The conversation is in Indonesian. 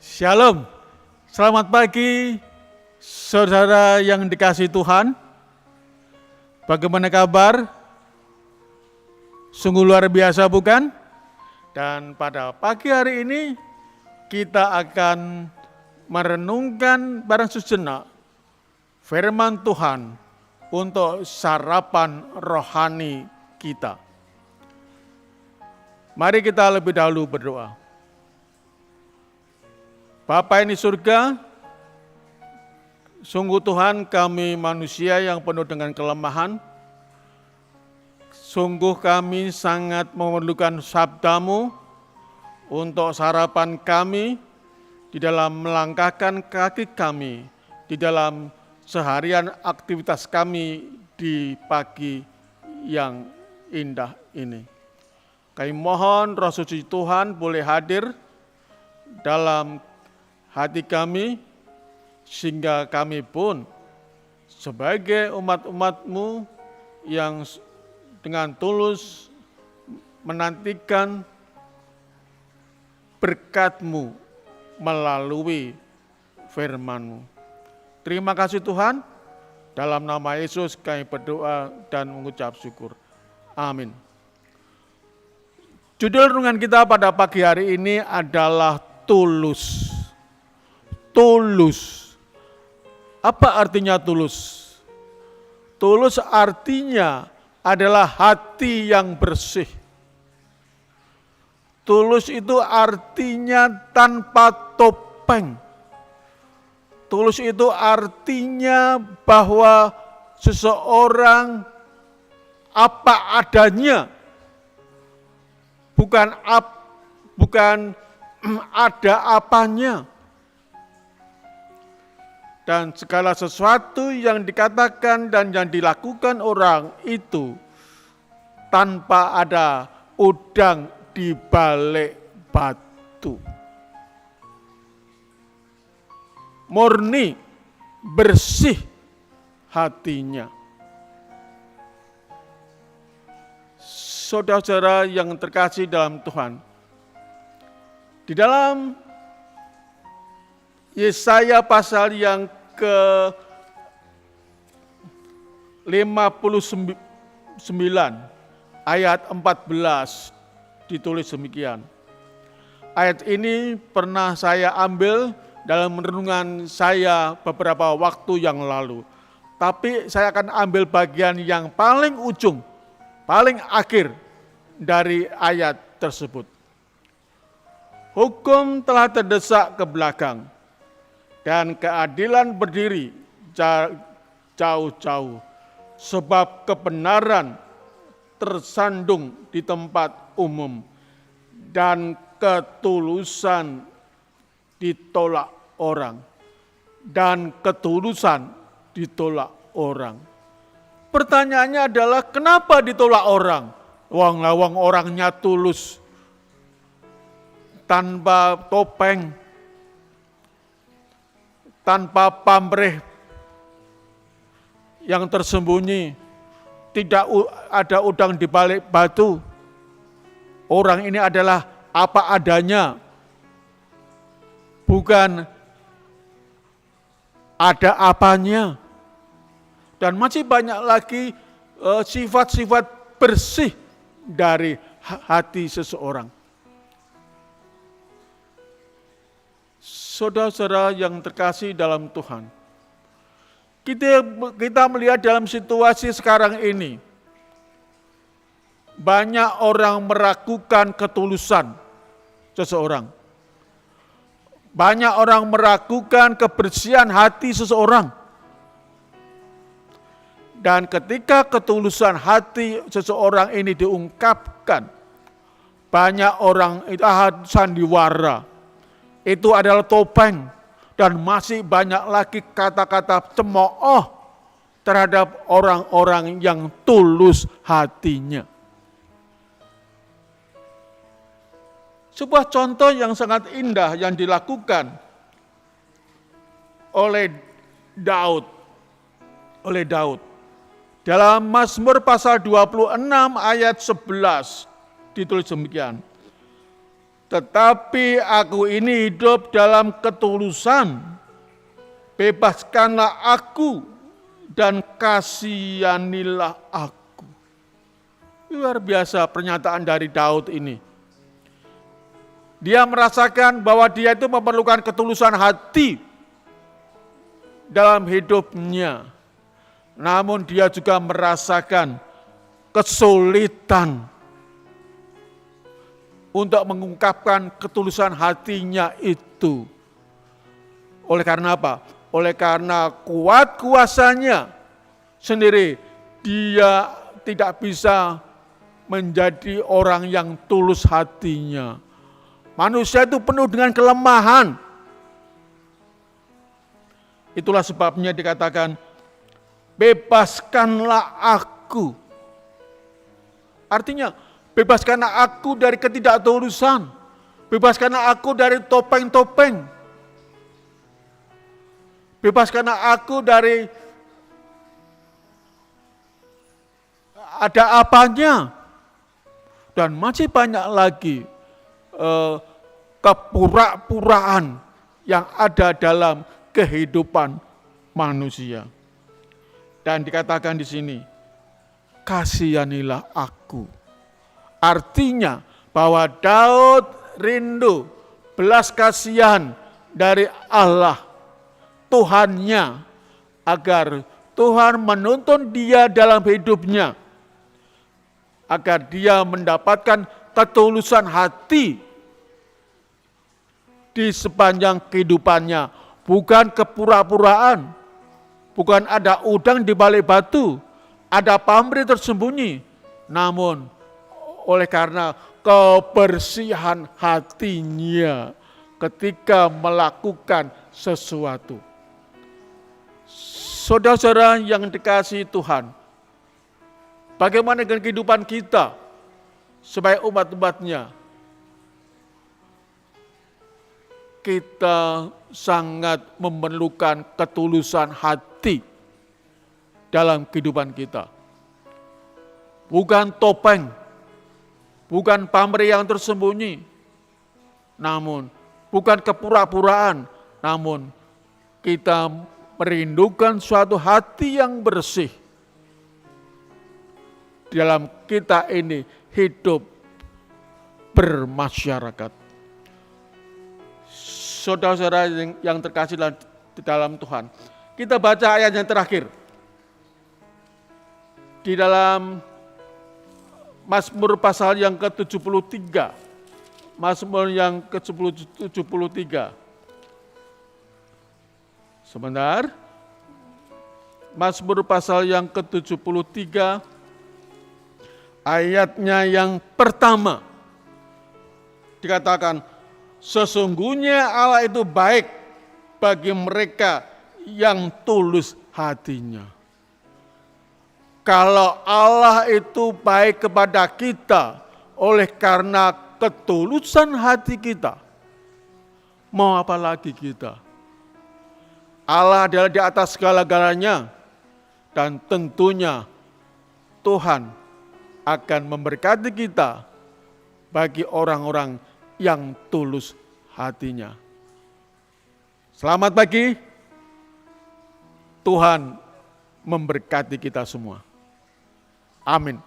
Shalom, selamat pagi saudara yang dikasihi Tuhan. Bagaimana kabar? Sungguh luar biasa bukan? Dan pada pagi hari ini kita akan merenungkan barang sejenak firman Tuhan untuk sarapan rohani kita. Mari kita lebih dahulu berdoa. Bapa ini surga, sungguh Tuhan kami manusia yang penuh dengan kelemahan. Sungguh kami sangat memerlukan sabda-Mu untuk sarapan kami di dalam melangkahkan kaki kami, di dalam seharian aktivitas kami di pagi yang indah ini. Kami mohon Roh Suci Tuhan boleh hadir dalam hati kami, sehingga kami pun sebagai umat-umat-Mu yang dengan tulus menantikan berkat-Mu melalui firman-Mu. Terima kasih Tuhan, dalam nama Yesus kami berdoa dan mengucap syukur. Amin. Judul renungan kita pada pagi hari ini adalah tulus. Tulus. Apa artinya tulus? Tulus artinya adalah hati yang bersih. Tulus itu artinya tanpa topeng. Tulus itu artinya bahwa seseorang apa adanya, bukan ada apanya. Dan segala sesuatu yang dikatakan dan yang dilakukan orang itu tanpa ada udang di balik batu. Murni, bersih hatinya. Saudara-saudara yang terkasih dalam Tuhan, di dalam Yesaya pasal yang ke-59 ayat 14 ditulis demikian. Ayat ini pernah saya ambil dalam renungan saya beberapa waktu yang lalu. Tapi saya akan ambil bagian yang paling ujung, paling akhir dari ayat tersebut. Hukum telah terdesak ke belakang, dan keadilan berdiri jauh-jauh, sebab kebenaran tersandung di tempat umum, dan ketulusan ditolak orang. Dan ketulusan ditolak orang. Pertanyaannya adalah kenapa ditolak orang? Wong orangnya tulus, tanpa topeng, tanpa pamrih yang tersembunyi, tidak ada udang di balik batu. Orang ini adalah apa adanya, bukan ada apanya. Dan masih banyak lagi sifat-sifat bersih dari hati seseorang. Saudara-saudara yang terkasih dalam Tuhan, kita melihat dalam situasi sekarang ini, banyak orang meragukan ketulusan seseorang. Banyak orang meragukan kebersihan hati seseorang. Dan ketika ketulusan hati seseorang ini diungkapkan, banyak orang itu sandiwara. Itu adalah topeng, dan masih banyak lagi kata-kata cemooh terhadap orang-orang yang tulus hatinya. Sebuah contoh yang sangat indah yang dilakukan oleh Daud. Dalam Mazmur pasal 26 ayat 11 ditulis demikian. tetapi aku ini hidup dalam ketulusan. Bebaskanlah aku dan kasihanilah aku. Luar biasa pernyataan dari Daud ini. Dia merasakan bahwa dia itu memerlukan ketulusan hati dalam hidupnya. Namun dia juga merasakan kesulitan untuk mengungkapkan ketulusan hatinya itu. Oleh karena apa? Oleh karena kuat kuasanya sendiri, dia tidak bisa menjadi orang yang tulus hatinya. Manusia itu penuh dengan kelemahan. Itulah sebabnya dikatakan, bebaskanlah aku. Artinya, bebaskanlah aku dari ketidaktulusan. Bebaskanlah aku dari topeng-topeng. Bebaskanlah aku dari ada apanya. Dan masih banyak lagi kepura-puraan yang ada dalam kehidupan manusia. Dan dikatakan di sini, kasihanilah aku. Artinya bahwa Daud rindu belas kasihan dari Allah, Tuhannya, agar Tuhan menuntun dia dalam hidupnya, agar dia mendapatkan ketulusan hati di sepanjang kehidupannya, bukan kepura-puraan, bukan ada udang di balik batu, ada pamrih tersembunyi, namun oleh karena kebersihan hatinya ketika melakukan sesuatu. Saudara-saudara yang dikasihi Tuhan, bagaimana dengan kehidupan kita sebagai umat-umatnya? Kita sangat memerlukan ketulusan hati dalam kehidupan kita. Bukan topeng, bukan pamrih yang tersembunyi, namun bukan kepura-puraan, namun kita merindukan suatu hati yang bersih. Dalam kita ini hidup bermasyarakat. Saudara-saudara yang terkasih di dalam Tuhan, kita baca ayat yang terakhir. Di dalam Mazmur pasal yang ke-73. Mazmur yang ke-73. Sebentar. Mazmur pasal yang ke-73 ayatnya yang pertama. Dikatakan, sesungguhnya Allah itu baik bagi mereka yang tulus hatinya. Kalau Allah itu baik kepada kita oleh karena ketulusan hati kita, mau apa lagi kita? Allah adalah di atas segala-galanya, dan tentunya Tuhan akan memberkati kita bagi orang-orang yang tulus hatinya. Selamat pagi, Tuhan memberkati kita semua. Amin.